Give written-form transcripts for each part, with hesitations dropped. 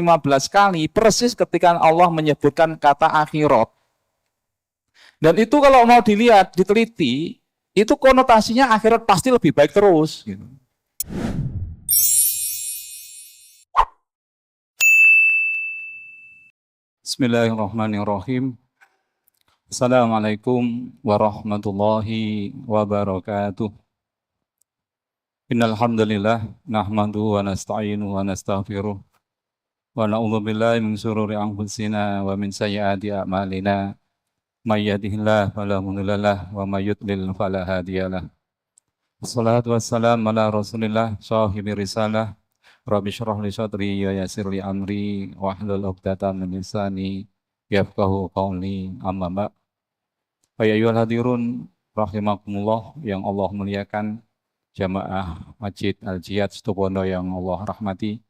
15 kali persis ketika Allah menyebutkan kata akhirat. Dan itu kalau mau dilihat, diteliti, itu konotasinya akhirat pasti lebih baik terus. Gitu. Bismillahirrahmanirrahim. Assalamualaikum warahmatullahi wabarakatuh. Innal hamdalillah nahmaduhu wa nasta'inuhu wa nastaghfiruh wa na'udzu billahi min shururi anfusina wa min sayyiati a'malina. May yahdihillahu fala mudhillalah wa may yudlil fala hadiyalah. Wassalatu wassalamu ala Rasulillah sahibi risalah. Rabbi shrah li sadri wa yassir li amri wahlul 'uqdatam min lisani yafqahu qawli. Amma ba'd. Ya ayyuhal hadirun rahimakumullah yang Allah muliakan, jamaah Masjid Al-Jihad Situbondo yang Allah rahmati.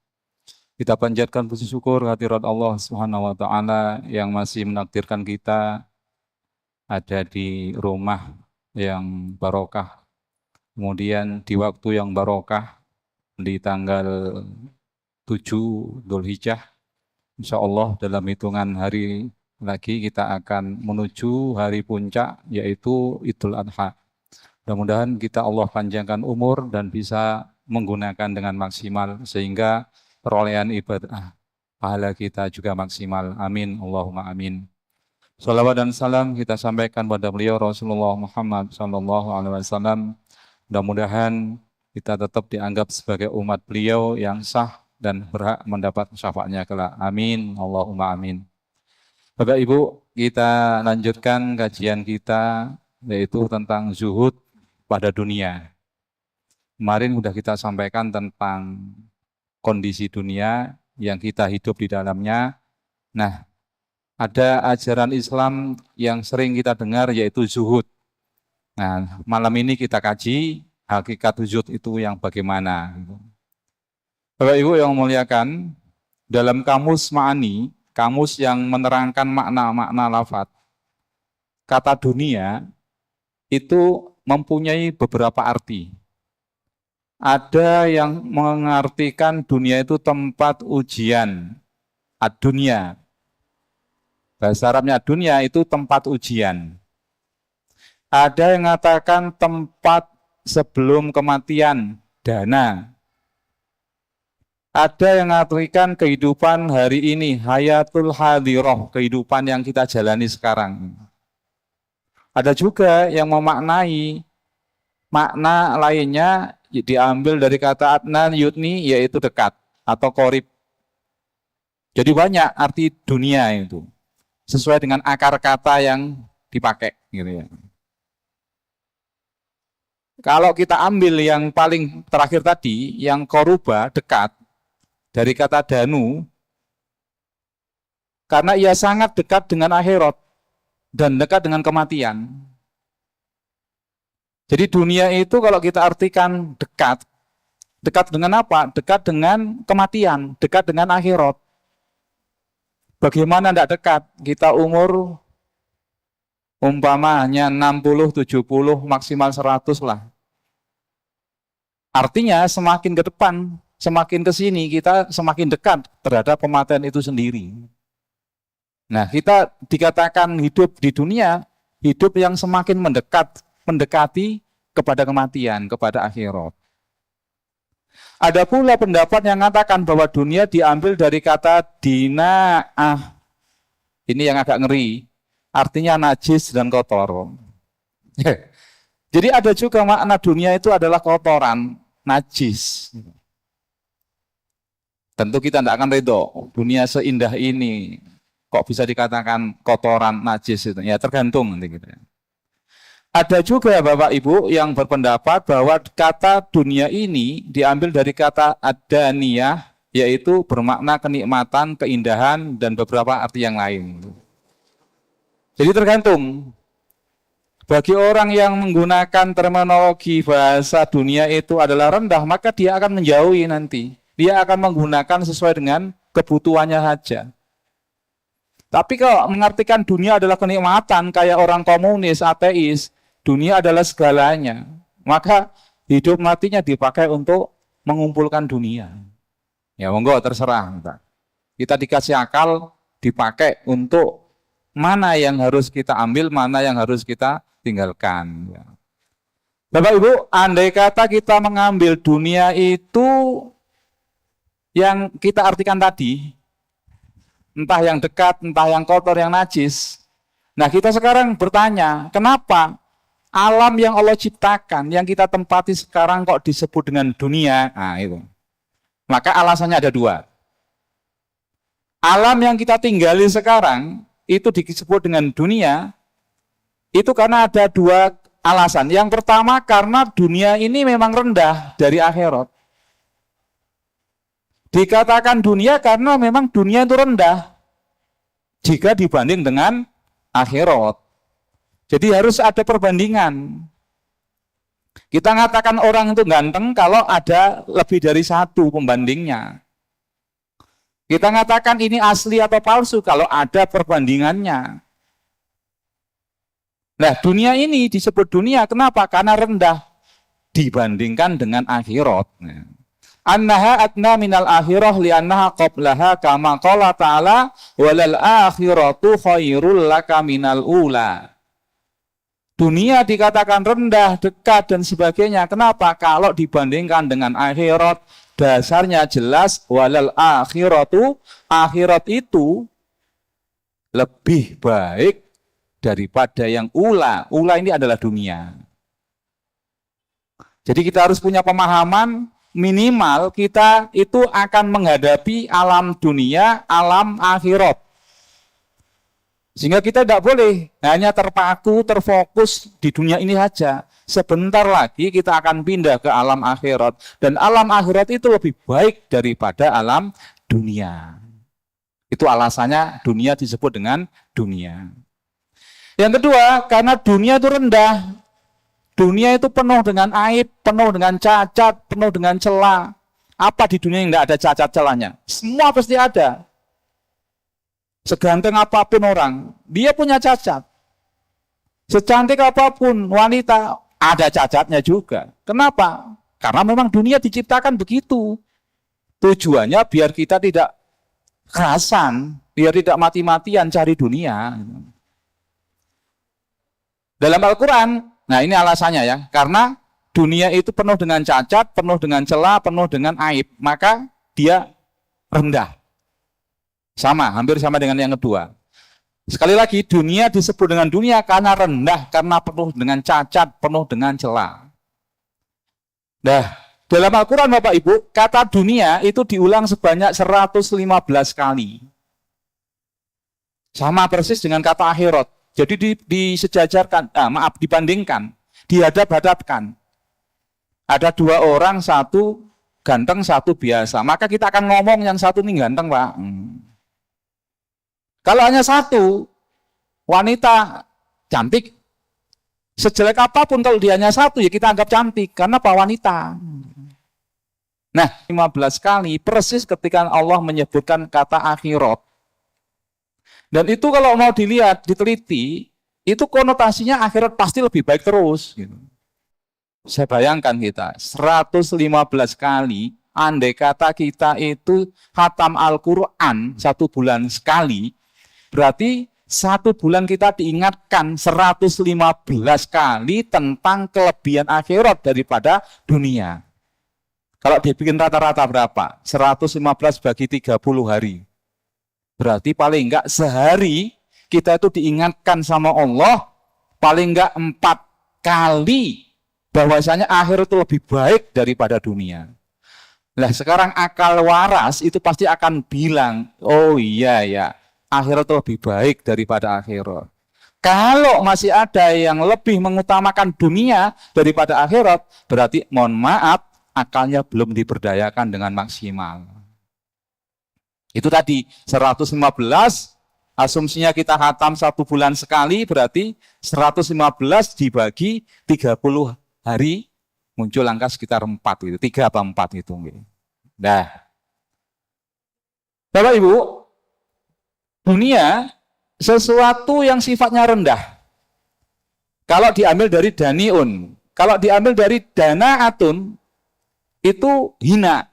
Kita panjatkan puji syukur hadirat Allah Subhanahu wa taala yang masih menakdirkan kita ada di rumah yang barokah. Kemudian di waktu yang barokah di tanggal 7 Dzulhijjah. Insyaallah dalam hitungan hari lagi kita akan menuju hari puncak yaitu Idul Adha. Mudah-mudahan kita Allah panjangkan umur dan bisa menggunakan dengan maksimal sehingga perolehan ibadah pahala kita juga maksimal. Amin. Allahumma amin. Salawat dan salam kita sampaikan pada beliau Rasulullah Muhammad SAW. Mudah-mudahan kita tetap dianggap sebagai umat beliau yang sah dan berhak mendapat syafaatnya kelak. Amin. Allahumma amin. Bapak Ibu, kita lanjutkan kajian kita yaitu tentang zuhud pada dunia. Kemarin sudah kita sampaikan tentang kondisi dunia yang kita hidup di dalamnya. Nah, ada ajaran Islam yang sering kita dengar yaitu zuhud. Nah, malam ini kita kaji hakikat zuhud itu yang bagaimana. Bapak Ibu yang memuliakan, dalam kamus ma'ani, kamus yang menerangkan makna-makna lafaz, kata dunia itu mempunyai beberapa arti. Ada yang mengartikan dunia itu tempat ujian, ad-dunya. Bahasa Arabnya dunia itu tempat ujian. Ada yang mengatakan tempat sebelum kematian, dana. Ada yang mengartikan kehidupan hari ini, hayatul hadirah, kehidupan yang kita jalani sekarang. Ada juga yang memaknai makna lainnya diambil dari kata adnan yudni, yaitu dekat atau korib. Jadi banyak arti dunia itu, sesuai dengan akar kata yang dipakai. Gitu ya. Kalau kita ambil yang paling terakhir tadi, yang koruba, dekat, dari kata danu, karena ia sangat dekat dengan akhirat dan dekat dengan kematian. Jadi dunia itu kalau kita artikan dekat, dekat dengan apa? Dekat dengan kematian, dekat dengan akhirat. Bagaimana tidak dekat? Kita umur umpama hanya 60, 70, maksimal 100 lah. Artinya semakin ke depan, semakin ke sini kita semakin dekat terhadap kematian itu sendiri. Nah, kita dikatakan hidup di dunia, hidup yang semakin mendekati kepada kematian, kepada akhirat. Ada pula pendapat yang mengatakan bahwa dunia diambil dari kata dina'ah. Ini yang agak ngeri, artinya najis dan kotor. Jadi ada juga makna dunia itu adalah kotoran, najis. Tentu kita tidak akan ridho, dunia seindah ini kok bisa dikatakan kotoran, najis itu. Ya tergantung nanti kita. Ada juga Bapak Ibu yang berpendapat bahwa kata dunia ini diambil dari kata ad-daniyah, yaitu bermakna kenikmatan, keindahan, dan beberapa arti yang lain. Jadi tergantung. Bagi orang yang menggunakan terminologi bahasa dunia itu adalah rendah, maka dia akan menjauhi nanti. Dia akan menggunakan sesuai dengan kebutuhannya saja. Tapi kalau mengartikan dunia adalah kenikmatan, kayak orang komunis, ateis, dunia adalah segalanya, maka hidup matinya dipakai untuk mengumpulkan dunia. Ya monggo terserah. Kita dikasih akal dipakai untuk mana yang harus kita ambil, mana yang harus kita tinggalkan. Bapak Ibu, andai kata kita mengambil dunia itu yang kita artikan tadi, entah yang dekat, entah yang kotor, yang najis. Nah, kita sekarang bertanya, kenapa alam yang Allah ciptakan, yang kita tempati sekarang kok disebut dengan dunia? Nah, itu. Maka alasannya ada dua. Alam yang kita tinggali sekarang, itu disebut dengan dunia, itu karena ada dua alasan. Yang pertama, karena dunia ini memang rendah dari akhirat. Dikatakan dunia karena memang dunia itu rendah jika dibanding dengan akhirat. Jadi harus ada perbandingan. Kita mengatakan orang itu ganteng kalau ada lebih dari satu pembandingnya. Kita mengatakan ini asli atau palsu kalau ada perbandingannya. Nah, dunia ini disebut dunia, kenapa? Karena rendah dibandingkan dengan akhirat. Annaha adna minal akhirah li'annaha qablaha kama qala ta'ala walal akhiratu khairul laka minal ula. Dunia dikatakan rendah, dekat, dan sebagainya. Kenapa? Kalau dibandingkan dengan akhirat, dasarnya jelas walal akhiratu, akhirat itu lebih baik daripada yang ula. Ula ini adalah dunia. Jadi kita harus punya pemahaman minimal kita itu akan menghadapi alam dunia, alam akhirat. Sehingga kita tidak boleh hanya terpaku, terfokus di dunia ini saja. Sebentar lagi kita akan pindah ke alam akhirat. Dan alam akhirat itu lebih baik daripada alam dunia. Itu alasannya dunia disebut dengan dunia. Yang kedua, karena dunia itu rendah. Dunia itu penuh dengan aib, penuh dengan cacat, penuh dengan celah. Apa di dunia yang tidak ada cacat celahnya? Semua pasti ada. Seganteng apapun orang, dia punya cacat. Secantik apapun wanita, ada cacatnya juga. Kenapa? Karena memang dunia diciptakan begitu. Tujuannya biar kita tidak kerasan, biar tidak mati-matian cari dunia. Dalam Al-Quran, nah ini alasannya ya, karena dunia itu penuh dengan cacat, penuh dengan celah, penuh dengan aib, maka dia rendah. Sama, hampir sama dengan yang kedua. Sekali lagi, dunia disebut dengan dunia karena rendah, karena penuh dengan cacat, penuh dengan celah. Nah, dalam Al-Quran Bapak Ibu, kata dunia itu diulang sebanyak 115 kali. Sama persis dengan kata akhirat. Jadi disejajarkan, dibandingkan, dihadap-hadapkan. Ada dua orang, satu ganteng, satu biasa. Maka kita akan ngomong yang satu ini ganteng, Pak. Kalau hanya satu, wanita cantik, sejelek apapun kalau dia hanya satu, ya kita anggap cantik. Karena Pak wanita. Nah, 15 kali, persis ketika Allah menyebutkan kata akhirat. Dan itu kalau mau dilihat, diteliti, itu konotasinya akhirat pasti lebih baik terus. Gitu. Saya bayangkan kita, 115 kali, andai kata kita itu khatam Al-Quran 1 bulan sekali, berarti 1 bulan kita diingatkan 115 kali tentang kelebihan akhirat daripada dunia. Kalau dibikin rata-rata berapa? 115 bagi 30 hari. Berarti paling enggak sehari kita itu diingatkan sama Allah paling enggak 4 kali bahwasanya akhirat itu lebih baik daripada dunia. Nah sekarang akal waras itu pasti akan bilang, oh iya ya, akhirat itu lebih baik daripada akhirat. Kalau masih ada yang lebih mengutamakan dunia daripada akhirat, berarti mohon maaf, akalnya belum diberdayakan dengan maksimal. Itu tadi 115, asumsinya kita khatam 1 bulan sekali, berarti 115 dibagi 30 hari, muncul angka sekitar 4, gitu. 3 atau 4 itu. Nah, Bapak Ibu, dunia sesuatu yang sifatnya rendah. Kalau diambil dari daniun, kalau diambil dari danaatun, itu hina.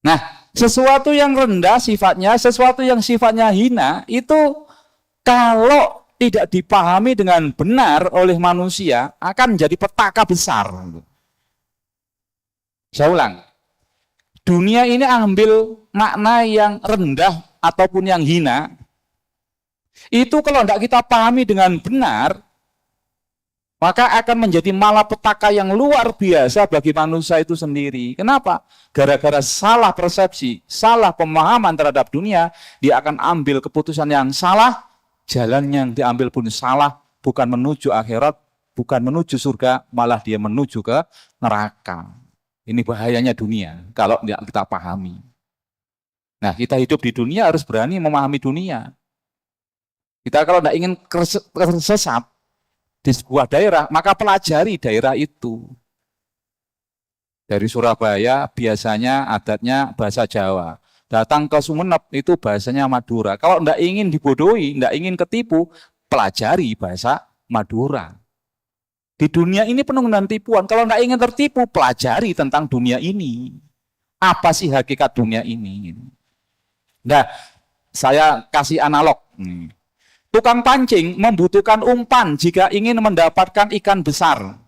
Nah, Sesuatu yang rendah sifatnya, sesuatu yang sifatnya hina, itu kalau tidak dipahami dengan benar oleh manusia, akan menjadi petaka besar. Saya ulang, dunia ini ambil makna yang rendah ataupun yang hina, itu kalau tidak kita pahami dengan benar, maka akan menjadi malapetaka yang luar biasa bagi manusia itu sendiri. Kenapa? Gara-gara salah persepsi, salah pemahaman terhadap dunia, dia akan ambil keputusan yang salah, jalan yang diambil pun salah, bukan menuju akhirat, bukan menuju surga, malah dia menuju ke neraka. Ini bahayanya dunia, kalau tidak kita pahami. Nah, kita hidup di dunia harus berani memahami dunia. Kita kalau tidak ingin tersesat di sebuah daerah, maka pelajari daerah itu. Dari Surabaya biasanya adatnya bahasa Jawa. Datang ke Sumeneb itu bahasanya Madura. Kalau tidak ingin dibodohi, tidak ingin ketipu, pelajari bahasa Madura. Di dunia ini penuh dengan tipuan. Kalau tidak ingin tertipu, pelajari tentang dunia ini. Apa sih hakikat dunia ini? Nah, saya kasih analog. Tukang pancing membutuhkan umpan jika ingin mendapatkan ikan besar.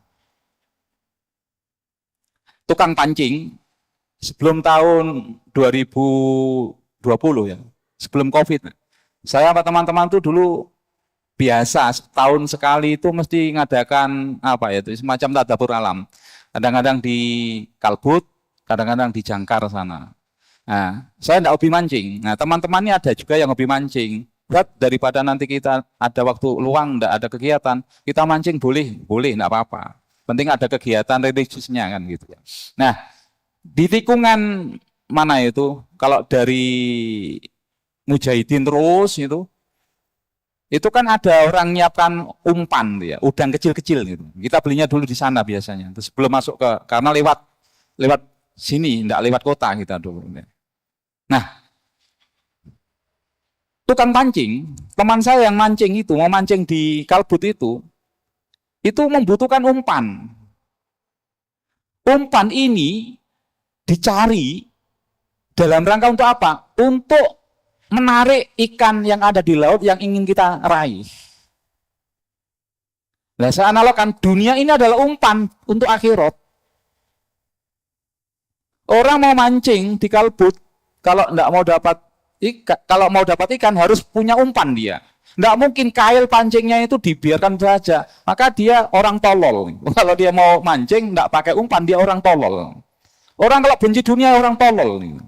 Tukang pancing sebelum tahun 2020 ya, sebelum COVID, saya sama teman-teman tuh dulu biasa setahun sekali itu mesti ngadakan apa ya, itu semacam tadabbur alam. Kadang-kadang di Kalbut, kadang-kadang di Jangkar sana. Nah, saya tidak hobi mancing. Nah, teman-temannya ada juga yang hobi mancing. Daripada nanti kita ada waktu luang, tidak ada kegiatan, kita mancing boleh, tidak apa-apa. Penting ada kegiatan religiusnya kan gitu ya. Nah, di tikungan mana itu? Kalau dari Mujahidin terus itu kan ada orang nyiapkan umpan ya, udang kecil-kecil gitu. Kita belinya dulu di sana biasanya. Terus sebelum masuk karena lewat sini, tidak lewat kota kita dulu. Nah, tukang pancing, teman saya yang mancing itu, mau mancing di Kalbut itu membutuhkan umpan. Umpan ini dicari dalam rangka untuk apa? Untuk menarik ikan yang ada di laut yang ingin kita raih. Nah, saya analogkan, dunia ini adalah umpan untuk akhirat. Orang mau mancing di Kalbut, kalau mau dapat ikan harus punya umpan dia. Tidak mungkin kail pancingnya itu dibiarkan saja. Maka dia orang tolol. Kalau dia mau mancing tidak pakai umpan, dia orang tolol. Orang kalau benci dunia orang tolol.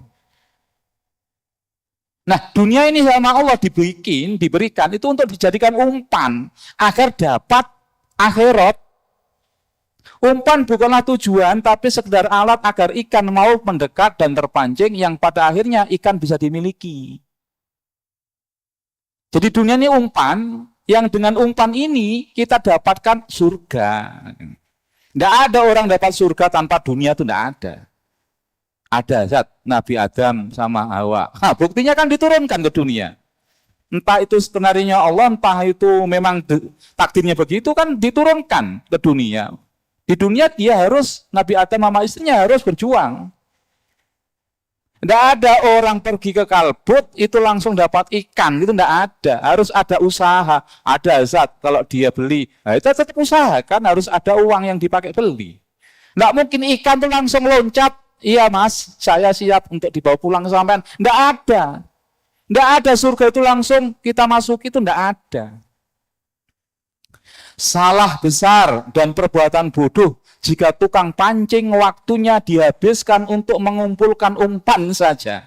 Nah, dunia ini sama Allah diberikan itu untuk dijadikan umpan agar dapat akhirat. Umpan bukanlah tujuan, tapi sekedar alat agar ikan mau mendekat dan terpancing yang pada akhirnya ikan bisa dimiliki. Jadi dunia ini umpan, yang dengan umpan ini kita dapatkan surga. Tidak ada orang dapat surga tanpa dunia, itu tidak ada. Ada zat Nabi Adam sama Hawa. Nah, buktinya kan diturunkan ke dunia. Entah itu skenario Allah, entah itu memang takdirnya begitu, kan diturunkan ke dunia. Di dunia dia harus, Nabi Adam sama istrinya harus berjuang. Tidak ada orang pergi ke Kalbut itu langsung dapat ikan, itu tidak ada. Harus ada usaha, ada zat kalau dia beli. Nah, itu tetap usaha kan, harus ada uang yang dipakai beli. Tidak mungkin ikan itu langsung loncat, iya mas, saya siap untuk dibawa pulang sampean. Tidak ada. Tidak ada surga itu langsung kita masuk, itu tidak ada. Salah besar dan perbuatan bodoh jika tukang pancing waktunya dihabiskan untuk mengumpulkan umpan saja.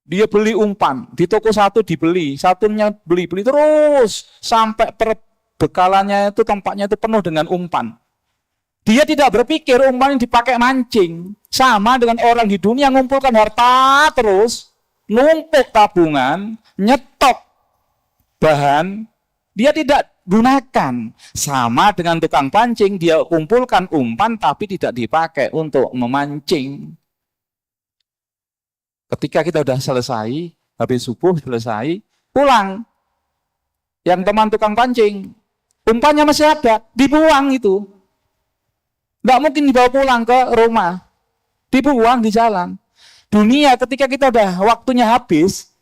Dia beli umpan, di toko satu dibeli, satunya beli terus sampai perbekalannya itu tempatnya itu penuh dengan umpan. Dia tidak berpikir umpan yang dipakai mancing. Sama dengan orang di dunia mengumpulkan harta terus, numpuk tabungan, nyetok bahan, dia tidak gunakan. Sama dengan tukang pancing, dia kumpulkan umpan tapi tidak dipakai untuk memancing. Ketika kita sudah selesai, habis subuh selesai, pulang. Yang teman tukang pancing, umpannya masih ada, dibuang itu. Tidak mungkin dibawa pulang ke rumah, dibuang di jalan. Dunia ketika kita udah waktunya habis,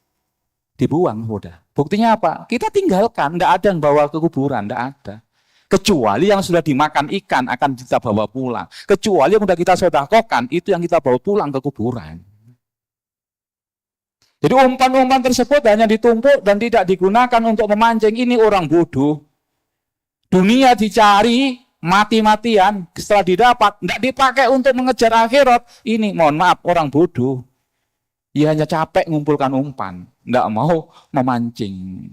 dibuang udah. Buktinya apa? Kita tinggalkan, tidak ada yang bawa ke kuburan, tidak ada. Kecuali yang sudah dimakan ikan akan kita bawa pulang. Kecuali yang sudah kita sedekahkan, itu yang kita bawa pulang ke kuburan. Jadi umpan-umpan tersebut hanya ditumpuk dan tidak digunakan untuk memancing. Ini orang bodoh. Dunia dicari mati-matian, setelah didapat, tidak dipakai untuk mengejar akhirat. Ini mohon maaf, orang bodoh. Ia hanya capek mengumpulkan umpan, tidak mau memancing.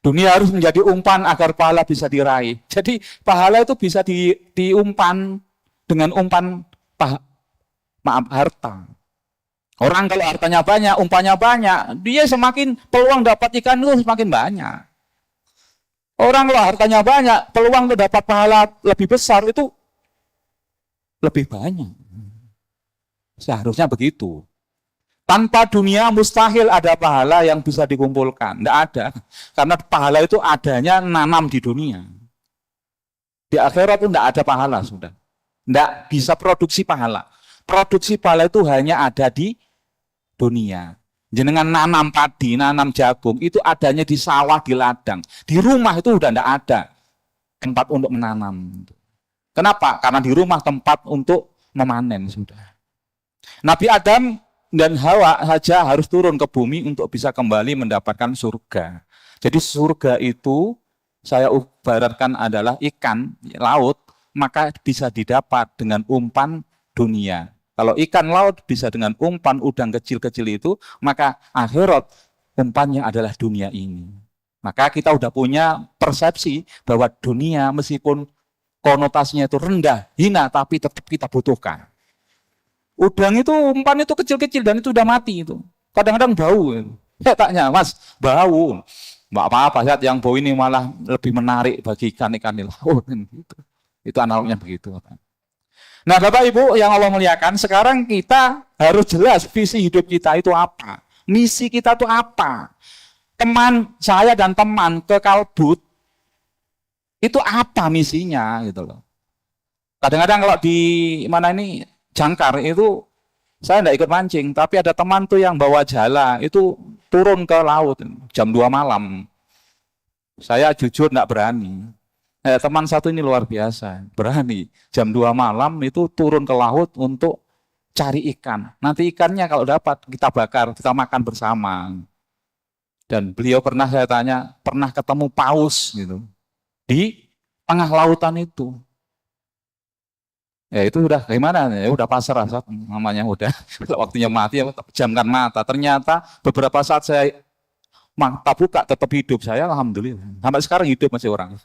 Dunia harus menjadi umpan agar pahala bisa diraih. Jadi pahala itu bisa diumpan dengan umpan harta. Orang kalau hartanya banyak, umpannya banyak, dia semakin peluang dapat ikan itu semakin banyak. Orang kalau hartanya banyak, peluang untuk dapat pahala lebih besar itu lebih banyak. Seharusnya begitu. Tanpa dunia mustahil ada pahala yang bisa dikumpulkan. Tidak ada. Karena pahala itu adanya nanam di dunia. Di akhirat itu tidak ada pahala sudah. Tidak bisa produksi pahala. Produksi pahala itu hanya ada di dunia. Jenengan nanam padi, nanam jagung, itu adanya di sawah, di ladang. Di rumah itu sudah tidak ada tempat untuk menanam. Kenapa? Karena di rumah tempat untuk memanen sudah. Nabi Adam dan Hawa saja harus turun ke bumi untuk bisa kembali mendapatkan surga. Jadi surga itu saya ibaratkan adalah ikan laut, maka bisa didapat dengan umpan dunia. Kalau ikan laut bisa dengan umpan udang kecil-kecil itu, maka akhirat umpannya adalah dunia ini. Maka kita udah punya persepsi bahwa dunia meskipun konotasinya itu rendah, hina, tapi tetap kita butuhkan. Udang itu umpan itu kecil-kecil dan itu udah mati itu. Kadang-kadang bau. Saya tanya, Mas, bau. Enggak apa-apa, lihat yang bau ini malah lebih menarik bagi ikan-ikan di laut. Itu analognya begitu. Nah, Bapak Ibu yang Allah muliakan, sekarang kita harus jelas visi hidup kita itu apa. Misi kita itu apa. Teman saya dan teman ke Kalbut, itu apa misinya gitu loh. Kadang-kadang kalau di mana ini Jangkar itu saya tidak ikut mancing, tapi ada teman tuh yang bawa jala itu turun ke laut jam 2 malam. Saya jujur tidak berani. Teman satu ini luar biasa, berani. Jam 2 malam itu turun ke laut untuk cari ikan. Nanti ikannya kalau dapat kita bakar, kita makan bersama. Dan beliau pernah saya tanya, pernah ketemu paus gitu di tengah lautan itu. Ya itu udah gimana ya, udah pasrah saat namanya udah waktunya mati ya pejamkan mata. Ternyata beberapa saat saya mata buka tetap hidup, saya alhamdulillah. Sampai sekarang hidup masih orang.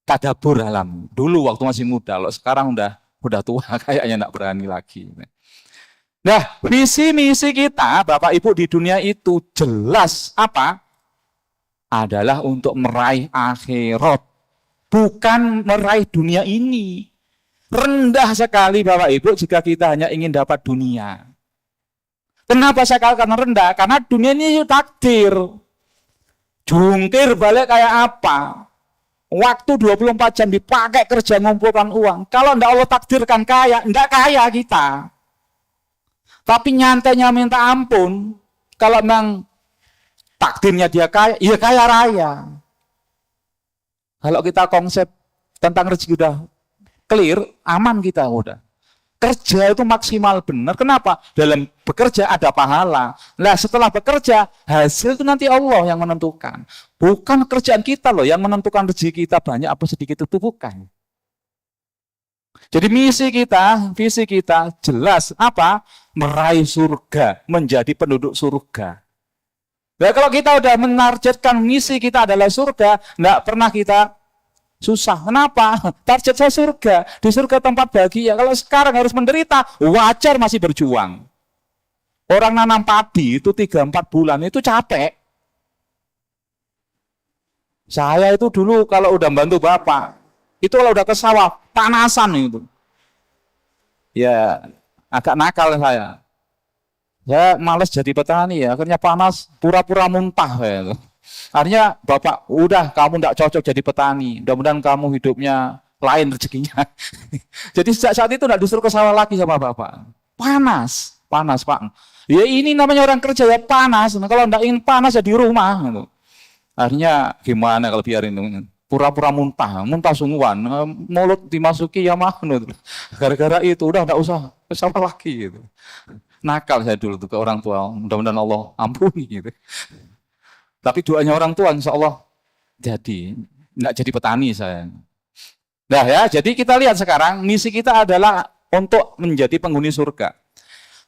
Tadabbur alam. Dulu waktu masih muda, kalau sekarang udah tua kayaknya enggak berani lagi. Nah, visi misi kita Bapak Ibu di dunia itu jelas apa? Adalah untuk meraih akhirat, bukan meraih dunia ini. Rendah sekali Bapak Ibu jika kita hanya ingin dapat dunia. Kenapa saya katakan rendah? Karena dunia ini takdir. Jungkir balik kayak apa? Waktu 24 jam dipakai kerja mengumpulkan uang. Kalau tidak Allah takdirkan kaya, tidak kaya kita. Tapi nyantainya minta ampun. Kalau memang takdirnya dia kaya, ya kaya raya. Kalau kita konsep tentang rezeki udah clear, aman kita udah. Kerja itu maksimal benar. Kenapa? Dalam bekerja ada pahala. Nah setelah bekerja, hasil itu nanti Allah yang menentukan. Bukan kerjaan kita loh yang menentukan rezeki kita banyak apa sedikit, itu bukan. Jadi misi kita, visi kita jelas apa? Meraih surga, menjadi penduduk surga. Nah kalau kita udah menargetkan misi kita adalah surga, nggak pernah kita susah. Kenapa? Target saya surga. Di surga tempat bahagia. Kalau sekarang harus menderita, wajar masih berjuang. Orang nanam padi itu 3-4 bulan itu capek. Saya itu dulu kalau udah bantu bapak, itu kalau udah ke sawah, panasan itu. Ya, agak nakal saya. Ya, males jadi petani ya, akhirnya panas, pura-pura muntah ya. Artinya bapak, udah kamu tidak cocok jadi petani, mudah-mudahan kamu hidupnya lain rezekinya. Jadi sejak saat itu tidak disuruh ke sawah lagi sama bapak. Panas. panas Pak. Ya ini namanya orang kerja ya panas. Nah, kalau enggak ingin panas ya di rumah. Gitu. Akhirnya gimana kalau biarin pura-pura muntah sungguhan, mulut dimasuki ya mah. Gara-gara itu udah enggak usah sama lagi gitu. Nakal saya dulu tuh ke orang tua. Mudah-mudahan Allah ampuni gitu. Tapi doanya orang tua insya Allah enggak jadi petani saya. Nah ya, jadi kita lihat sekarang misi kita adalah untuk menjadi penghuni surga.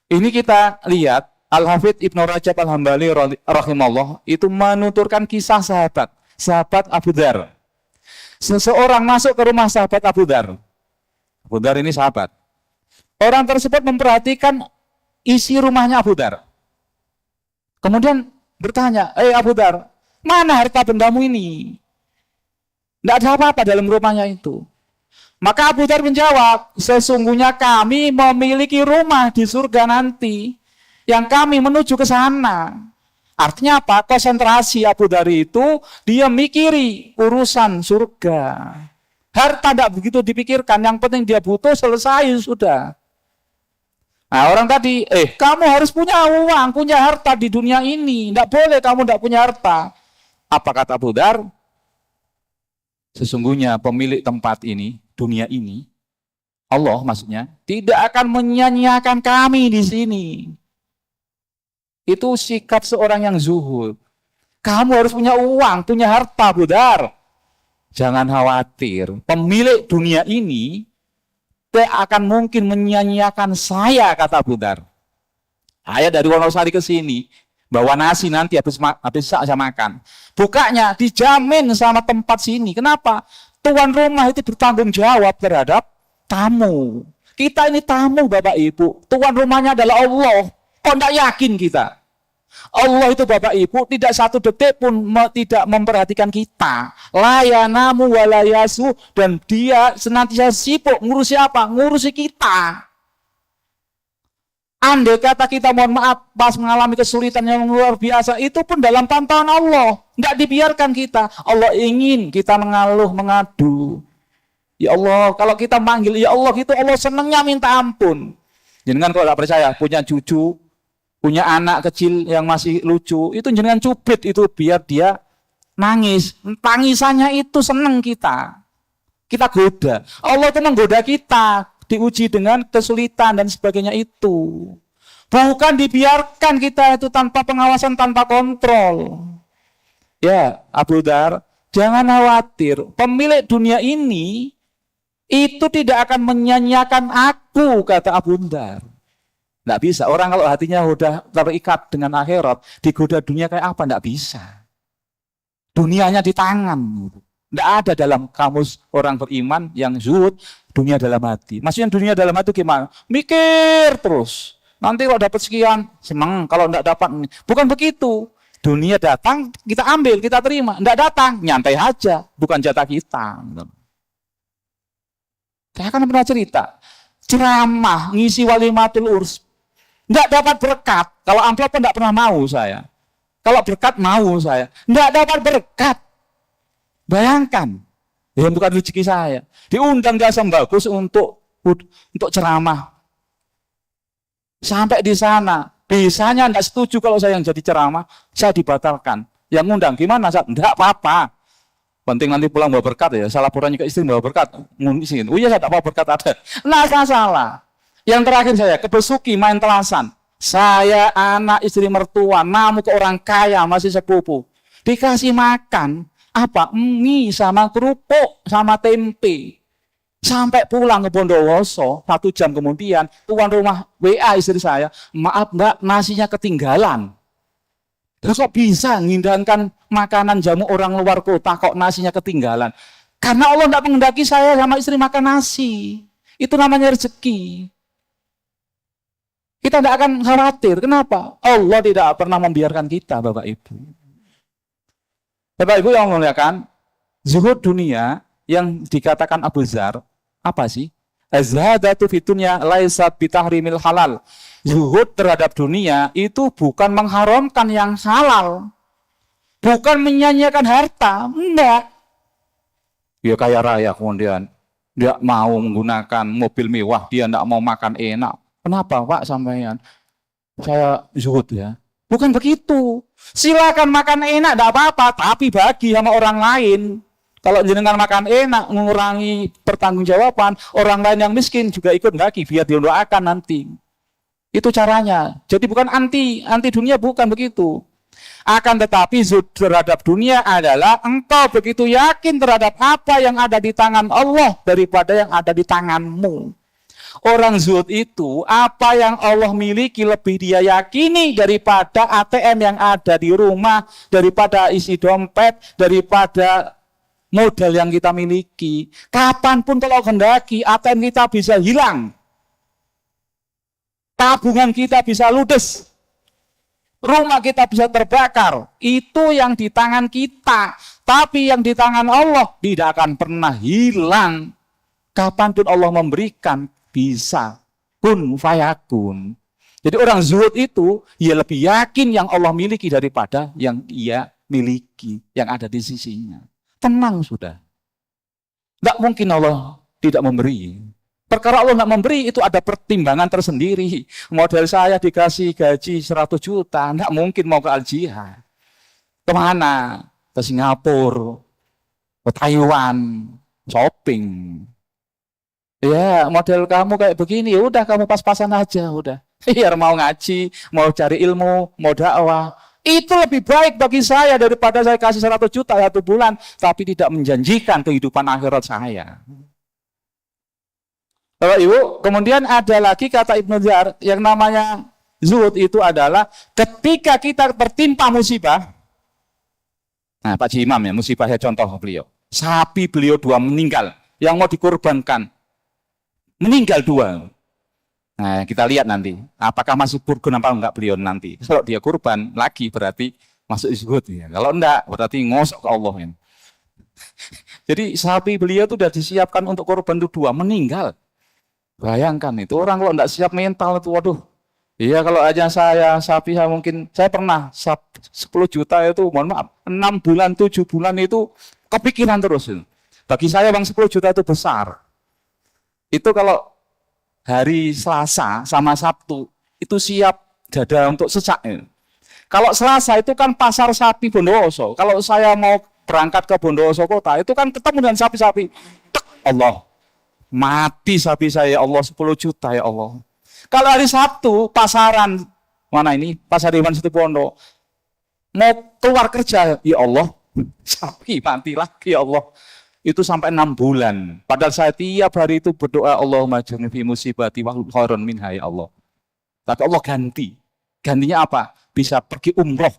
Ini kita lihat Al-Hafidz Ibnu Rajab Al-Hambali rahimahullah itu menuturkan kisah sahabat Abu Dzar. Seseorang masuk ke rumah sahabat Abu Dzar. Abu Dzar ini sahabat. Orang tersebut memperhatikan isi rumahnya Abu Dzar. Kemudian bertanya, Abu Dzar, mana harta bendamu ini? Tidak ada apa-apa dalam rumahnya itu. Maka Abu Dzar menjawab, sesungguhnya kami memiliki rumah di surga nanti, yang kami menuju ke sana. Artinya apa? Konsentrasi Abu Dzar itu, dia mikiri urusan surga. Harta tidak begitu dipikirkan, yang penting dia butuh, selesai, sudah. Nah orang tadi, kamu harus punya uang, punya harta di dunia ini. Tidak boleh kamu tidak punya harta. Apa kata Abu Dzar? Sesungguhnya pemilik tempat ini, dunia ini, Allah maksudnya, tidak akan menyanyiakan kami di sini. Itu sikap seorang yang zuhud. Kamu harus punya uang, punya harta, Abu Dzar. Jangan khawatir, pemilik dunia ini tidak akan mungkin menyanyiakan saya, kata Abu Dzar. Saya dari Wonosari ke sini, bawa nasi nanti habis saya makan. Bukanya dijamin sama tempat sini. Kenapa? Tuan rumah itu bertanggung jawab terhadap tamu. Kita ini tamu Bapak Ibu. Tuan rumahnya adalah Allah. Kok tidak yakin kita? Allah itu Bapak Ibu tidak satu detik pun tidak memperhatikan kita. La yanamu wa la yasu, dan dia senantiasa sibuk ngurusi apa? Ngurusi kita. Andai kata kita mohon maaf pas mengalami kesulitan yang luar biasa, itu pun dalam pantauan Allah. Tidak dibiarkan kita. Allah ingin kita mengeluh, mengadu. Ya Allah, kalau kita manggil ya Allah gitu, Allah senangnya minta ampun. Jangan kalau tidak percaya, punya cucu, punya anak kecil yang masih lucu, itu jangan cubit itu biar dia nangis. Tangisannya itu senang kita. Kita goda. Allah itu menggoda kita. Diuji dengan kesulitan dan sebagainya itu. Bukan dibiarkan kita itu tanpa pengawasan, tanpa kontrol. Ya, Abu Dzar, jangan khawatir. Pemilik dunia ini itu tidak akan menyanyiakan aku, kata Abu Dzar. Tidak bisa. Orang kalau hatinya sudah terikat dengan akhirat, digoda dunia kayak apa? Tidak bisa. Dunianya di tangan. Tidak ada dalam kamus orang beriman yang zuhud, dunia dalam hati. Maksudnya dunia dalam hati gimana? Mikir terus. Nanti kalau dapat sekian, senang. Kalau tidak dapat, bukan begitu. Dunia datang, kita ambil, kita terima. Tidak datang, nyantai aja. Bukan jatah kita. Saya kan pernah cerita. Ceramah, ngisi walimatul urs. Tidak dapat berkat. Kalau amplop pun tidak pernah mau saya. Kalau berkat mau saya. Tidak dapat berkat. Bayangkan, ya bukan rezeki saya. Diundang di Asam Bagus untuk ceramah. Sampai di sana, bisanya tidak setuju kalau saya yang jadi ceramah, saya dibatalkan. Yang undang gimana? Tidak apa-apa. Penting nanti pulang bawa berkat ya. Saya laporannya ke istri bawa berkat. Ngunisin. Oh iya saya tidak bawa berkat ada. Nah salah. Yang terakhir saya kebesuki main telasan. Saya anak istri mertua, namu ke orang kaya masih sepupu. Dikasih makan. Apa? Mie sama kerupuk sama tempe. Sampai pulang ke Bondowoso, 1 jam kemudian, tuan rumah WA istri saya, maaf mbak, nasinya ketinggalan. Terus kok bisa ngindahkan makanan jamu orang luar kota, kok nasinya ketinggalan? Karena Allah tidak menghendaki saya sama istri makan nasi. Itu namanya rezeki. Kita tidak akan khawatir. Kenapa? Allah tidak pernah membiarkan kita, Bapak Ibu. Bapak Ibu yang memuliakan, zuhud dunia yang dikatakan Abu Dzar, apa sih? Az-zahadatu fid dunya laisat bitahrimil halal. Zuhud terhadap dunia itu bukan mengharamkan yang halal. Bukan menyanyiakan harta, enggak. Ya kaya raya kemudian dia mau menggunakan mobil mewah, dia enggak mau makan enak. Kenapa Pak sampean? saya zuhud ya. Bukan begitu. Silakan makan enak, tidak apa-apa, tapi bagi sama orang lain. Kalau jenengan makan enak, mengurangi pertanggungjawaban, orang lain yang miskin juga ikut bagi, biar didoakan nanti. Itu caranya. Jadi bukan anti dunia, bukan begitu. Akan tetapi zuhud terhadap dunia adalah engkau begitu yakin terhadap apa yang ada di tangan Allah daripada yang ada di tanganmu. Orang zuhud itu apa yang Allah miliki lebih dia yakini daripada ATM yang ada di rumah, daripada isi dompet, daripada modal yang kita miliki. Kapanpun kalau hendaki ATM kita bisa hilang, tabungan kita bisa ludes, rumah kita bisa terbakar. Itu yang di tangan kita. Tapi yang di tangan Allah tidak akan pernah hilang. Kapanpun Allah memberikan, bisa kun fayakun. Jadi orang zuhud itu ia lebih yakin yang Allah miliki daripada yang ia miliki, yang ada di sisinya. Tenang sudah. Tidak mungkin Allah tidak memberi. Perkara Allah tidak memberi itu ada pertimbangan tersendiri. Model saya dikasih gaji 100 juta, tidak mungkin mau ke Al-Jihad. Kemana? Ke Singapura, ke Taiwan, shopping. Ya, model kamu kayak begini, udah kamu pas-pasan aja, udah. Biar mau ngaji, mau cari ilmu, mau dakwah. Itu lebih baik bagi saya daripada saya kasih 100 juta 1 bulan, tapi tidak menjanjikan kehidupan akhirat saya. Bapak Ibu, kemudian ada lagi kata Ibnu Jar, yang namanya zuhud itu adalah ketika kita tertimpa musibah. Nah, Pak Haji Imam ya, musibahnya contoh beliau. Sapi beliau 2 meninggal, yang mau dikorbankan. Meninggal 2. Nah, kita lihat nanti, apakah masih purgun apa enggak beliau nanti. Kalau dia kurban lagi berarti masuk zuhud ya. Kalau enggak, berarti ngosok ke Allah ya. Jadi sapi beliau itu sudah disiapkan untuk korban itu 2, meninggal. Bayangkan itu orang kalau enggak siap mental itu, waduh. Iya, kalau aja saya sapi mungkin saya pernah 10 juta itu, mohon maaf, 6 bulan 7 bulan itu kepikiran terus. Bagi saya bang 10 juta itu besar. Itu kalau hari Selasa sama Sabtu itu siap dada untuk sesak. Kalau Selasa itu kan pasar sapi Bondowoso. Kalau saya mau berangkat ke Bondowoso kota, itu kan ketemu dengan sapi-sapi. Allah, mati sapi saya, Allah 10 juta ya Allah. Kalau hari Sabtu pasaran mana ini? Pasar Iwan Situbondo. Mau keluar kerja, ya Allah, sapi mati lagi ya Allah. Itu sampai 6 bulan. Padahal saya tiap hari itu berdoa, Allahumma ajirni fi musibati wa khairan minha ya Allah. Tapi Allah ganti. Gantinya apa? Bisa pergi umroh.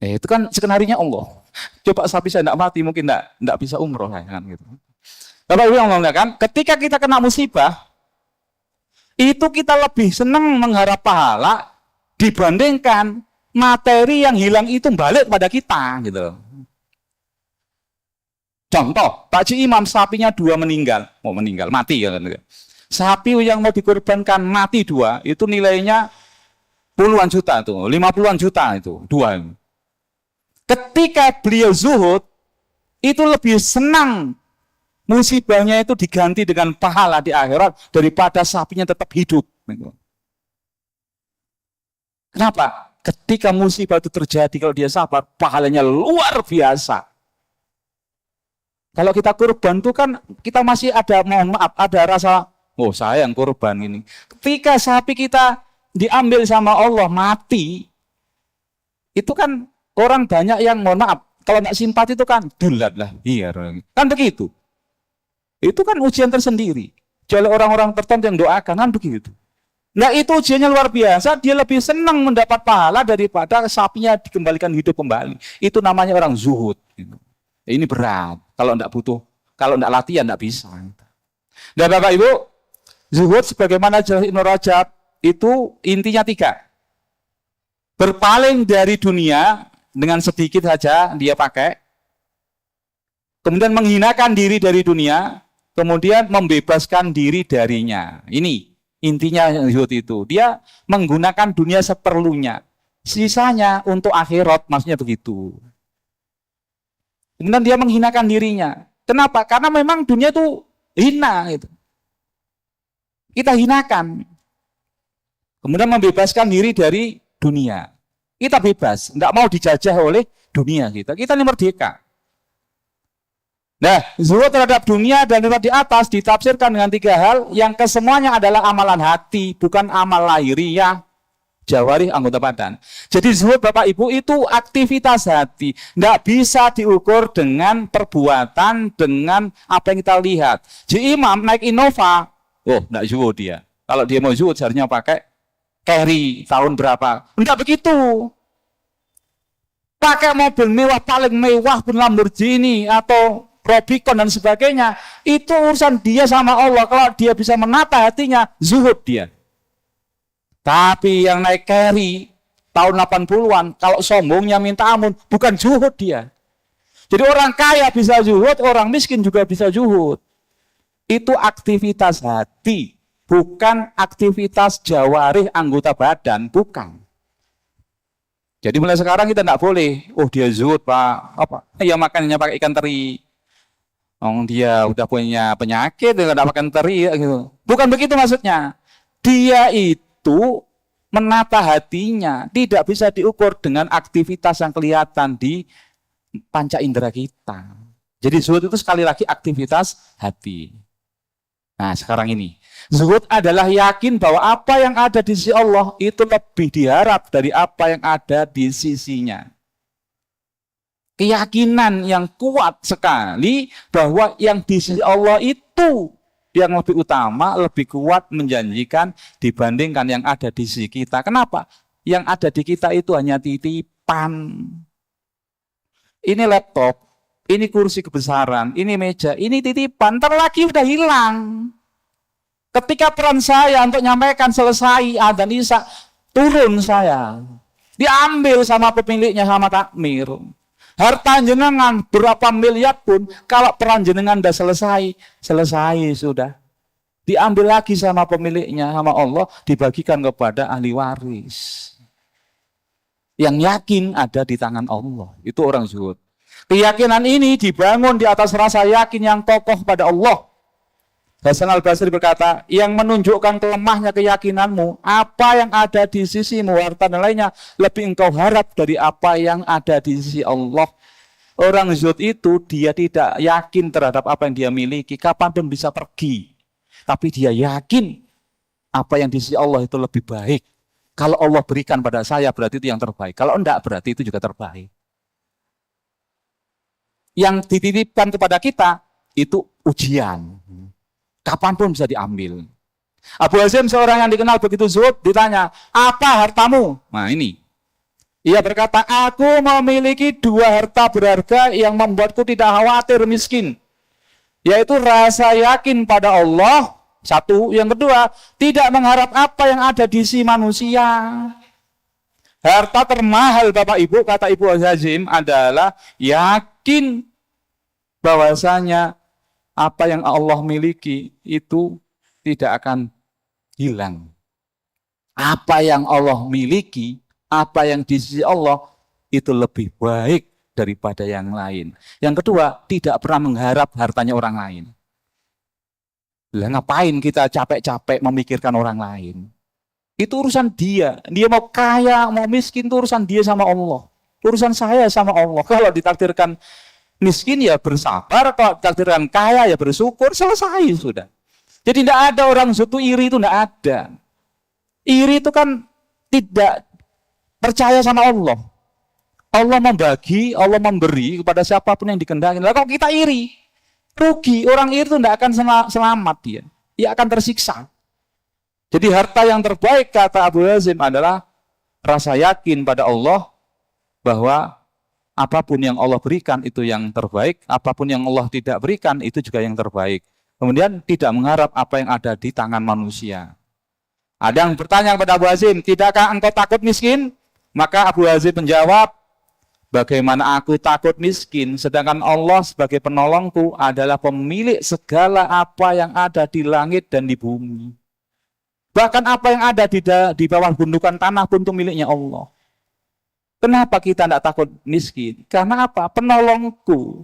Itu kan skenario Allah. Coba sapi saya tidak mati, mungkin tidak bisa umroh kan gitu. Bapak Ibu yang mengatakan, ketika kita kena musibah, itu kita lebih senang mengharap pahala dibandingkan materi yang hilang itu balik pada kita gitu. Contoh, Pak Haji Imam sapinya 2 meninggal, mau meninggal, mati ya kan. Sapi yang mau dikorbankan mati 2, itu nilainya puluhan juta tuh, 50-an juta itu, 2. Ketika beliau zuhud, itu lebih senang musibahnya itu diganti dengan pahala di akhirat daripada sapinya tetap hidup. Kenapa? Ketika musibah itu terjadi, kalau dia sabar, pahalanya luar biasa. Kalau kita kurban itu kan kita masih ada, mohon maaf, ada rasa, oh saya yang kurban ini. Ketika sapi kita diambil sama Allah, mati, itu kan orang banyak yang, mohon maaf, kalau nggak simpati itu kan, dulat lah, iya, kan begitu. Itu kan ujian tersendiri. Oleh orang-orang tertentu yang doakan, kan begitu. Nah itu ujiannya luar biasa, dia lebih senang mendapat pahala daripada sapinya dikembalikan hidup kembali. Itu namanya orang zuhud. Ini berat. Kalau enggak butuh, kalau enggak latihan enggak bisa. Dan Bapak Ibu, zuhud sebagaimana Ibnu Rajab itu intinya 3. Berpaling dari dunia dengan sedikit saja dia pakai. Kemudian menghinakan diri dari dunia, kemudian membebaskan diri darinya. Ini intinya zuhud itu. Dia menggunakan dunia seperlunya. Sisanya untuk akhirat, maksudnya begitu. Kemudian dia menghinakan dirinya. Kenapa? Karena memang dunia itu hina. Gitu. Kita hinakan. Kemudian membebaskan diri dari dunia. Kita bebas, tidak mau dijajah oleh dunia kita. Kita ini merdeka. Nah, zuhud terhadap dunia dan terhadap di atas ditafsirkan dengan 3 hal yang kesemuanya adalah amalan hati, bukan amal lahiriah, jawarih, anggota badan. Jadi zuhud Bapak Ibu itu aktivitas hati, tidak bisa diukur dengan perbuatan, dengan apa yang kita lihat. Jadi imam naik Innova, oh tidak zuhud dia. Kalau dia mau zuhud seharusnya pakai carry tahun berapa? Enggak begitu. Pakai mobil mewah, paling mewah pun Lamborghini atau Rubicon dan sebagainya, itu urusan dia sama Allah. Kalau dia bisa menata hatinya, zuhud dia. Tapi yang naik carry tahun 80-an, kalau sombongnya minta ampun, bukan zuhud dia. Jadi orang kaya bisa zuhud, orang miskin juga bisa zuhud. Itu aktivitas hati, bukan aktivitas jawarih anggota badan, bukan. Jadi mulai sekarang kita tidak boleh, oh dia zuhud Pak, apa? Ya makannya pakai ikan teri. Oh, dia udah punya penyakit, dia nggak makan teri, gitu. Bukan begitu maksudnya. Dia itu menata hatinya, tidak bisa diukur dengan aktivitas yang kelihatan di panca indera kita. Jadi zuhud itu sekali lagi aktivitas hati. Nah sekarang ini, zuhud adalah yakin bahwa apa yang ada di sisi Allah itu lebih diharap dari apa yang ada di sisinya. Keyakinan yang kuat sekali bahwa yang di sisi Allah itu yang lebih utama, lebih kuat, menjanjikan dibandingkan yang ada di sisi kita. Kenapa? Yang ada di kita itu hanya titipan. Ini laptop, ini kursi kebesaran, ini meja, ini titipan, ntar lagi udah hilang. Ketika peran saya untuk nyampaikan selesai adzan isya, turun saya. Diambil sama pemiliknya, sama takmir. Harta jenengan berapa miliar pun, kalau peran jenengan sudah selesai sudah. Diambil lagi sama pemiliknya, sama Allah, dibagikan kepada ahli waris. Yang yakin ada di tangan Allah. Itu orang zuhud. Keyakinan ini dibangun di atas rasa yakin yang kokoh pada Allah. Hasan al-Basri berkata, yang menunjukkan kelemahnya keyakinanmu, apa yang ada di sisimu, harta dan lainnya, lebih engkau harap dari apa yang ada di sisi Allah. Orang zuhud itu, dia tidak yakin terhadap apa yang dia miliki, kapanpun bisa pergi. Tapi dia yakin, apa yang di sisi Allah itu lebih baik. Kalau Allah berikan pada saya, berarti itu yang terbaik. Kalau enggak, berarti itu juga terbaik. Yang dititipkan kepada kita, itu ujian. Kapanpun bisa diambil. Abu Hazim seorang yang dikenal begitu zuhud ditanya, apa hartamu? Nah ini. Ia berkata, aku memiliki 2 harta berharga yang membuatku tidak khawatir miskin. Yaitu rasa yakin pada Allah, 1. Yang kedua, tidak mengharap apa yang ada di sisi manusia. Harta termahal Bapak Ibu, kata Ibu Hazim adalah yakin bahwasanya apa yang Allah miliki itu tidak akan hilang. Apa yang Allah miliki, apa yang di sisi Allah itu lebih baik daripada yang lain. Yang kedua, tidak pernah mengharap hartanya orang lain. Lah ngapain kita capek-capek memikirkan orang lain? Itu urusan dia. Dia mau kaya, mau miskin, itu urusan dia sama Allah. Urusan saya sama Allah. Kalau ditakdirkan miskin ya bersabar, kalau takdiran kaya ya bersyukur, selesai sudah. Jadi tidak ada orang zuhud iri, itu tidak ada. Iri itu kan tidak percaya sama Allah. Allah membagi, Allah memberi kepada siapapun yang dikehendaki. Lah kalau kita iri, rugi. Orang iri itu tidak akan selamat dia. Dia akan tersiksa. Jadi harta yang terbaik kata Abu Hazim adalah rasa yakin pada Allah bahwa apapun yang Allah berikan itu yang terbaik, apapun yang Allah tidak berikan itu juga yang terbaik. Kemudian tidak mengharap apa yang ada di tangan manusia. Ada yang bertanya kepada Abu Hazim, tidakkah engkau takut miskin? Maka Abu Hazim menjawab, bagaimana aku takut miskin, sedangkan Allah sebagai penolongku adalah pemilik segala apa yang ada di langit dan di bumi. Bahkan apa yang ada di bawah gundukan tanah pun itu miliknya Allah. Kenapa kita tidak takut miskin? Karena apa? Penolongku,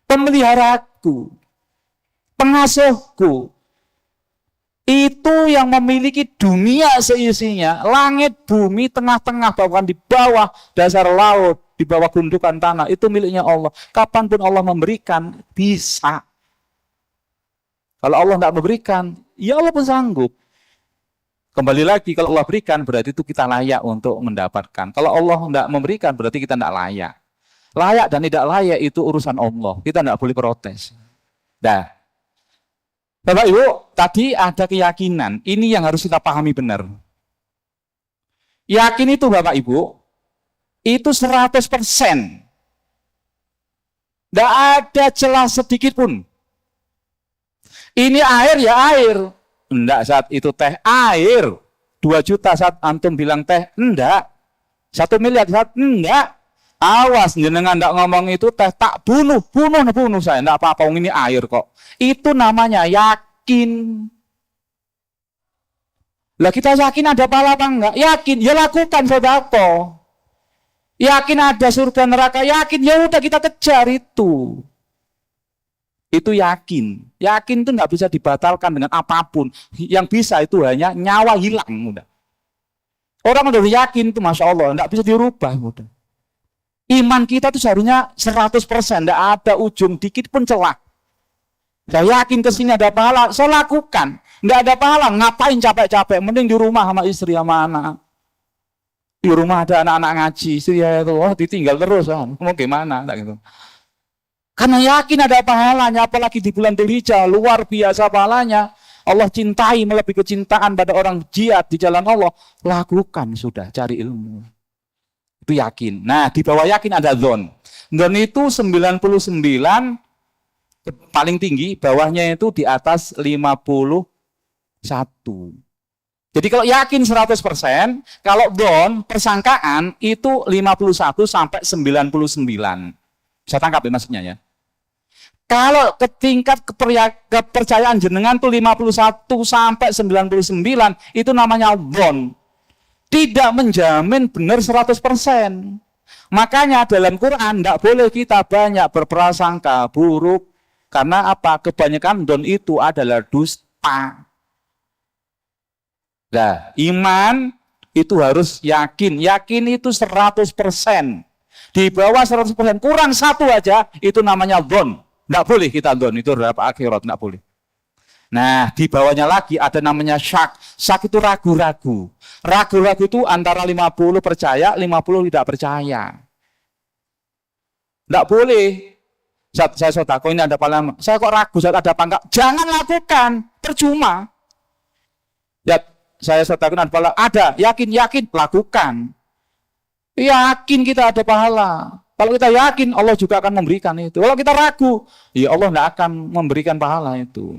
pemeliharaku, pengasuhku, Itu yang memiliki dunia seisinya, langit, bumi, tengah-tengah, bahkan di bawah dasar laut, di bawah gundukan tanah, itu miliknya Allah. Kapanpun Allah memberikan, bisa. Kalau Allah tidak memberikan, ya Allah pun sanggup. Kembali lagi, kalau Allah berikan, berarti itu kita layak untuk mendapatkan. Kalau Allah tidak memberikan, berarti kita tidak layak. Layak dan tidak layak itu urusan Allah. Kita tidak boleh protes. Nah, Bapak Ibu, tadi ada keyakinan. Ini yang harus kita pahami benar. Yakin itu Bapak Ibu, itu 100%. Tidak ada celah sedikit pun. Ini air ya air. Enggak saat itu teh air. 2 juta saat antum bilang teh, enggak. 1 miliar saat enggak. Awas jenengan enggak ngomong itu teh, tak bunuh saya. Enggak apa-apa, ini air kok. Itu namanya yakin. Lah kita yakin ada pahala apa enggak? Yakin, ya lakukan sedekah. Yakin ada surga neraka, yakin, ya udah kita kejar itu. Itu yakin. Yakin itu nggak bisa dibatalkan dengan apapun. Yang bisa itu hanya nyawa hilang. Udah. Orang udah yakin itu Masya Allah, nggak bisa dirubah. Udah. Iman kita itu seharusnya 100%, nggak ada ujung dikit pun celah. Saya yakin kesini ada pahala, saya lakukan. Nggak ada pahala, ngapain capek-capek? Mending di rumah sama istri sama anak. Di rumah ada anak-anak ngaji, istri ya itu, ditinggal terus, mau gimana? Gitu. Karena yakin ada pahalanya, apalagi di bulan Dzulhijjah, luar biasa pahalanya. Allah cintai melebihi kecintaan pada orang jihad di jalan Allah. Lakukan sudah, cari ilmu. Itu yakin. Nah, di bawah yakin ada dzon. Dzon itu 99, paling tinggi, bawahnya itu di atas 51. Jadi kalau yakin 100%, kalau dzon, persangkaan itu 51 sampai 99. Bisa tangkap ya maksudnya ya. Kalau ke tingkat kepercayaan jenengan tuh 51 sampai 99, itu namanya dzon. Tidak menjamin benar 100%. Makanya dalam Quran tidak boleh kita banyak berprasangka buruk. Karena apa? Kebanyakan dzon itu adalah dusta. Nah, iman itu harus yakin. Yakin itu 100%. Di bawah 100%, kurang satu aja, itu namanya dzon. Tidak boleh kita dzon, itu dapat akhirat, tidak boleh. Nah, di bawahnya lagi ada namanya syak. Syak itu ragu-ragu. Ragu-ragu itu antara 50 percaya, 50 tidak percaya. Tidak boleh. Saya sodako ini ada pahala. Saya kok ragu, ada apa enggak? Jangan lakukan, percuma. Ya, saya sodako ada pahala. Ada, yakin, lakukan. Yakin kita ada pahala. Kalau kita yakin, Allah juga akan memberikan itu. Kalau kita ragu, ya Allah tidak akan memberikan pahala itu.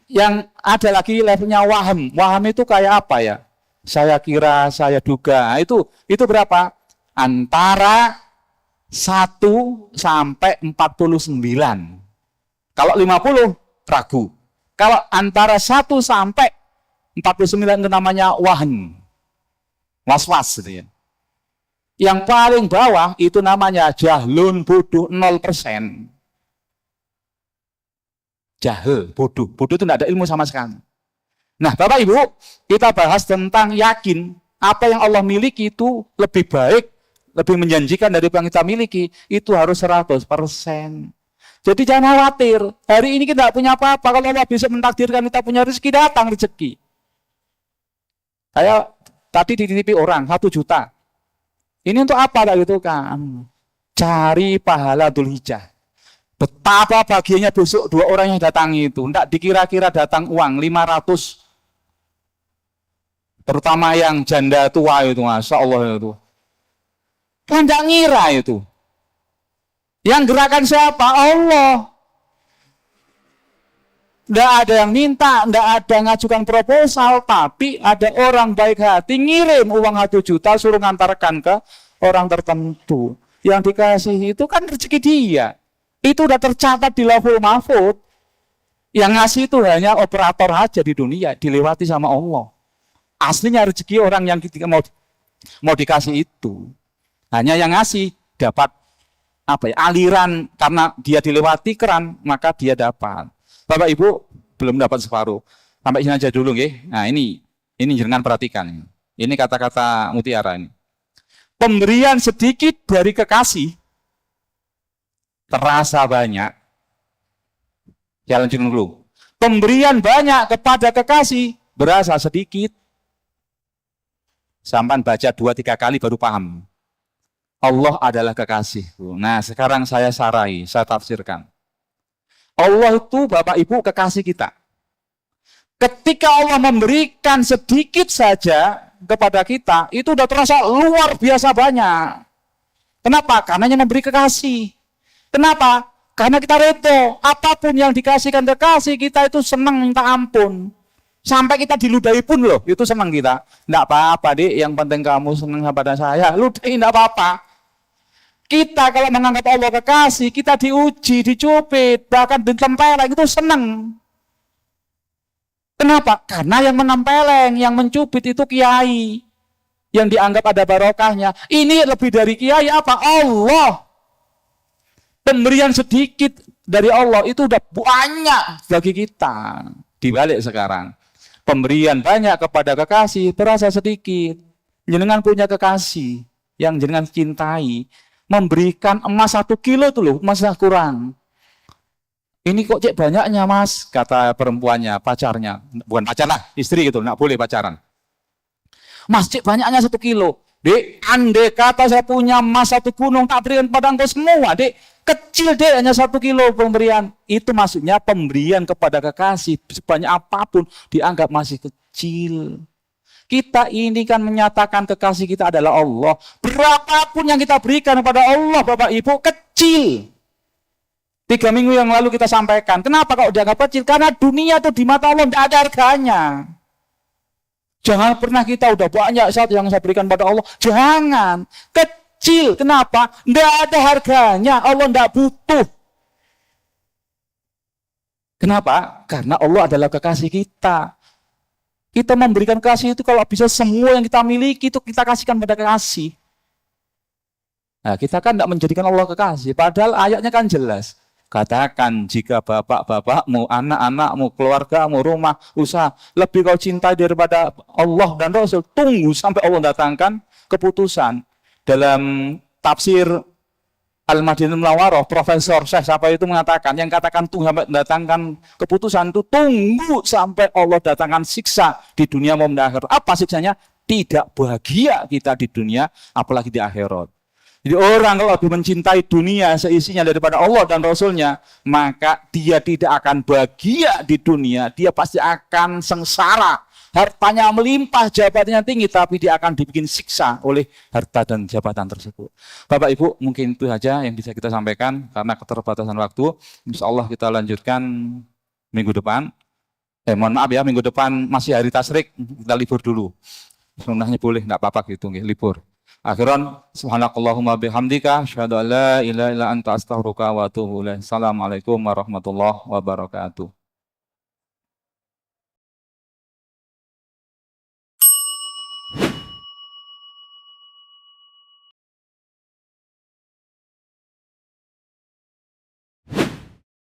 Yang ada lagi levelnya waham. Waham itu kayak apa ya? Saya kira, saya duga. Itu berapa? Antara 1 sampai 49. Kalau 50, ragu. Kalau antara 1 sampai 49 itu namanya waham. Was-was gitu ya. Yang paling bawah itu namanya jahlun, bodoh, 0%. Jahil, bodoh. Bodoh itu tidak ada ilmu sama sekali. Nah, Bapak Ibu, kita bahas tentang yakin. Apa yang Allah miliki itu lebih baik, lebih menjanjikan dari apa yang kita miliki. Itu harus 100%. Jadi jangan khawatir. Hari ini kita tidak punya apa-apa. Kalau Allah bisa mentakdirkan kita punya rezeki, datang rezeki. Saya tadi dititipi orang, 1 juta. Ini untuk apa tak gitu kan? Cari pahala Dzulhijjah. Betapa bahagianya besok 2 orang yang datang itu. Tidak dikira-kira datang uang 500. Terutama yang janda tua itu, Masya Allah itu. Kan tidak ngira itu. Yang gerakan siapa? Allah. Tidak ada yang minta, tidak ada yang ngajukan proposal, tapi ada orang baik hati ngirim uang 1 juta suruh ngantarkan ke orang tertentu. Yang dikasih itu kan rezeki dia. Itu udah tercatat di Lauhul Mahfuz. Yang ngasih itu hanya operator aja di dunia, dilewati sama Allah. Aslinya rezeki orang yang ketika mau dikasih itu. Hanya yang ngasih dapat apa ya, aliran karena dia dilewati keran, maka dia dapat. Bapak Ibu belum dapat separuh. Sampai sini aja dulu nggih. Nah, ini jangan perhatikan. Ini kata-kata mutiara ini. Pemberian sedikit dari kekasih terasa banyak. Ya lanjutin dulu. Pemberian banyak kepada kekasih berasa sedikit. Sampai baca 2-3 kali baru paham. Allah adalah kekasih. Nah, sekarang saya sarai, saya tafsirkan. Allah itu Bapak Ibu kekasih kita. Ketika Allah memberikan sedikit saja kepada kita, itu udah terasa luar biasa banyak. Kenapa? Karena yang memberi kekasih. Kenapa? Karena kita redo. Apapun yang dikasihkan kekasih, kita itu senang minta ampun. Sampai kita diludahi pun loh, itu senang kita. Enggak apa-apa, Dik, yang penting kamu senang pada saya. Ludahi enggak apa-apa. Kita kalau menganggap Allah kekasih, kita diuji, dicubit, bahkan ditempeleng, itu senang. Kenapa? Karena yang menempeleng, yang mencubit itu kiai. Yang dianggap ada barokahnya. Ini lebih dari kiai apa? Allah. Pemberian sedikit dari Allah itu udah banyak bagi kita. Dibalik sekarang. Pemberian banyak kepada kekasih terasa sedikit. Jenengan punya kekasih yang jenengan cintai. Memberikan emas 1 kilo itu loh, emasnya kurang. Ini kok cek banyaknya mas, kata perempuannya, pacarnya. Bukan pacar lah, istri gitu, nggak boleh pacaran. Mas cek banyaknya 1 kilo. Dek, andai kata saya punya emas 1 gunung, tak berikan pada engkau semua, dek. Kecil dek, hanya 1 kilo pemberian. Itu maksudnya pemberian kepada kekasih, sebanyak apapun, dianggap masih kecil. Kita ini kan menyatakan kekasih kita adalah Allah. Berapapun yang kita berikan kepada Allah, Bapak Ibu, kecil. 3 minggu yang lalu kita sampaikan. Kenapa kok dianggap kecil? Karena dunia itu di mata Allah tidak ada harganya. Jangan pernah kita udah banyak saat yang saya berikan pada Allah. Jangan. Kecil. Kenapa? Tidak ada harganya. Allah tidak butuh. Kenapa? Karena Allah adalah kekasih kita. Kita memberikan kasih itu kalau bisa semua yang kita miliki itu kita kasihkan pada kekasih. Nah, kita kan tidak menjadikan Allah kekasih. Padahal ayatnya kan jelas. Katakan jika bapak-bapakmu, anak-anakmu, keluargamu, rumah, usaha lebih kau cintai daripada Allah dan Rasul, tunggu sampai Allah datangkan keputusan. Dalam tafsir Al-Madinah Munawwarah, Profesor Syekh siapa itu mengatakan, yang katakan tunggu sampai datangkan keputusan itu, tunggu sampai Allah datangkan siksa di dunia maupun di akhirat. Apa siksanya? Tidak bahagia kita di dunia, apalagi di akhirat. Jadi orang kalau lebih mencintai dunia seisinya daripada Allah dan Rasulnya, maka dia tidak akan bahagia di dunia, dia pasti akan sengsara. Hartanya melimpah, jabatannya tinggi, tapi dia akan dibikin siksa oleh harta dan jabatan tersebut. Bapak Ibu, mungkin itu saja yang bisa kita sampaikan karena keterbatasan waktu. Insya Allah kita lanjutkan minggu depan. Mohon maaf ya, minggu depan masih hari tasyrik, kita libur dulu. Sunnahnya boleh, enggak apa-apa gitu, libur. Akhiran, subhanakallahumma bihamdika, asyhadu an la ilaha illa anta astaghfiruka wa atubu ilaik. Assalamualaikum warahmatullahi wabarakatuh.